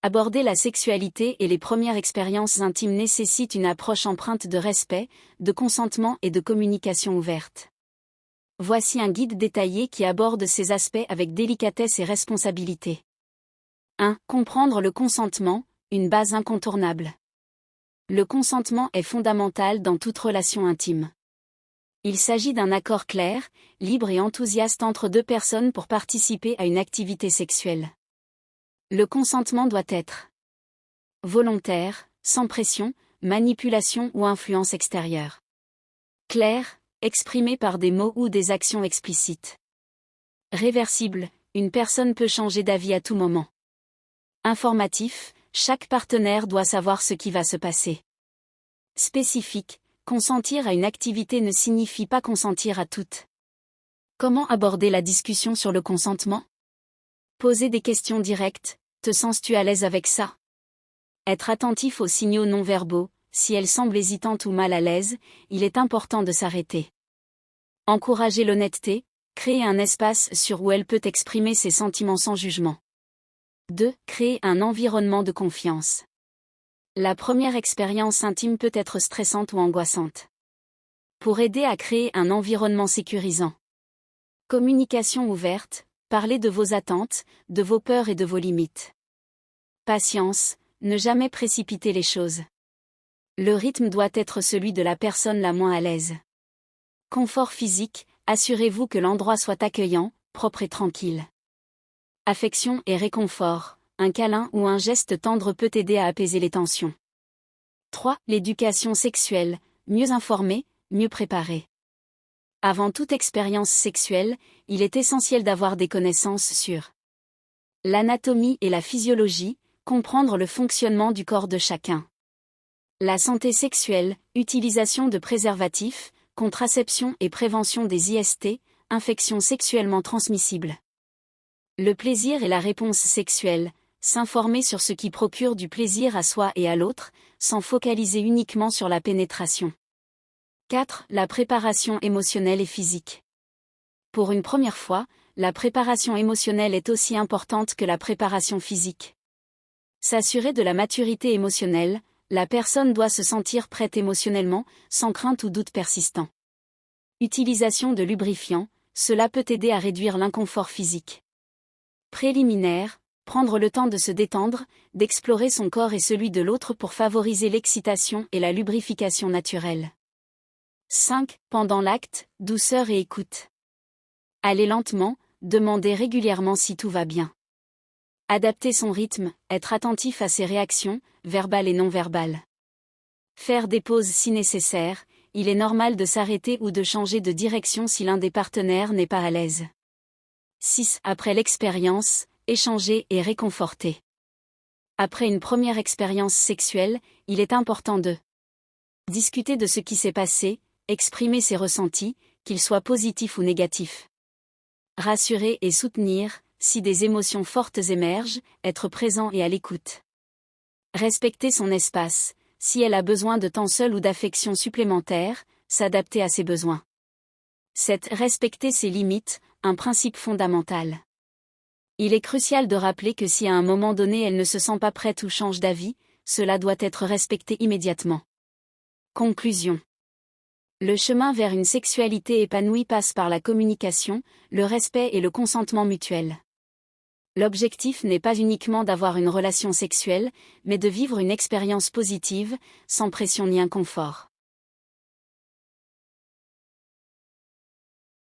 Aborder la sexualité et les premières expériences intimes nécessite une approche empreinte de respect, de consentement et de communication ouverte. Voici un guide détaillé qui aborde ces aspects avec délicatesse et responsabilité. 1. Comprendre le consentement, une base incontournable. Le consentement est fondamental dans toute relation intime. Il s'agit d'un accord clair, libre et enthousiaste entre deux personnes pour participer à une activité sexuelle. Le consentement doit être volontaire, sans pression, manipulation ou influence extérieure. Clair, exprimé par des mots ou des actions explicites. Réversible, une personne peut changer d'avis à tout moment. Informatif, chaque partenaire doit savoir ce qui va se passer. Spécifique, consentir à une activité ne signifie pas consentir à toute. Comment aborder la discussion sur le consentement? Poser des questions directes. Te sens-tu à l'aise avec ça? Être attentif aux signaux non-verbaux, si elle semble hésitante ou mal à l'aise, il est important de s'arrêter. Encourager l'honnêteté, créer un espace sûr où elle peut exprimer ses sentiments sans jugement. 2. Créer un environnement de confiance. La première expérience intime peut être stressante ou angoissante. Pour aider à créer un environnement sécurisant. Communication ouverte. Parlez de vos attentes, de vos peurs et de vos limites. Patience, ne jamais précipiter les choses. Le rythme doit être celui de la personne la moins à l'aise. Confort physique, assurez-vous que l'endroit soit accueillant, propre et tranquille. Affection et réconfort, un câlin ou un geste tendre peut aider à apaiser les tensions. 3. L'éducation sexuelle, mieux informée, mieux préparée. Avant toute expérience sexuelle, il est essentiel d'avoir des connaissances sur l'anatomie et la physiologie, comprendre le fonctionnement du corps de chacun. La santé sexuelle, utilisation de préservatifs, contraception et prévention des IST, infections sexuellement transmissibles. Le plaisir et la réponse sexuelle, s'informer sur ce qui procure du plaisir à soi et à l'autre, sans focaliser uniquement sur la pénétration. 4. La préparation émotionnelle et physique. Pour une première fois, la préparation émotionnelle est aussi importante que la préparation physique. S'assurer de la maturité émotionnelle, la personne doit se sentir prête émotionnellement, sans crainte ou doute persistant. Utilisation de lubrifiants, cela peut aider à réduire l'inconfort physique. Préliminaire, prendre le temps de se détendre, d'explorer son corps et celui de l'autre pour favoriser l'excitation et la lubrification naturelle. 5. Pendant l'acte, douceur et écoute. Allez lentement, demandez régulièrement si tout va bien. Adapter son rythme, être attentif à ses réactions, verbales et non verbales. Faire des pauses si nécessaire, il est normal de s'arrêter ou de changer de direction si l'un des partenaires n'est pas à l'aise. 6. Après l'expérience, échanger et réconforter. Après une première expérience sexuelle, il est important de discuter de ce qui s'est passé, exprimer ses ressentis, qu'ils soient positifs ou négatifs. Rassurer et soutenir, si des émotions fortes émergent, être présent et à l'écoute. Respecter son espace, si elle a besoin de temps seul ou d'affection supplémentaire, s'adapter à ses besoins. 7. Respecter ses limites, un principe fondamental. Il est crucial de rappeler que si à un moment donné elle ne se sent pas prête ou change d'avis, cela doit être respecté immédiatement. Conclusion. Le chemin vers une sexualité épanouie passe par la communication, le respect et le consentement mutuel. L'objectif n'est pas uniquement d'avoir une relation sexuelle, mais de vivre une expérience positive, sans pression ni inconfort.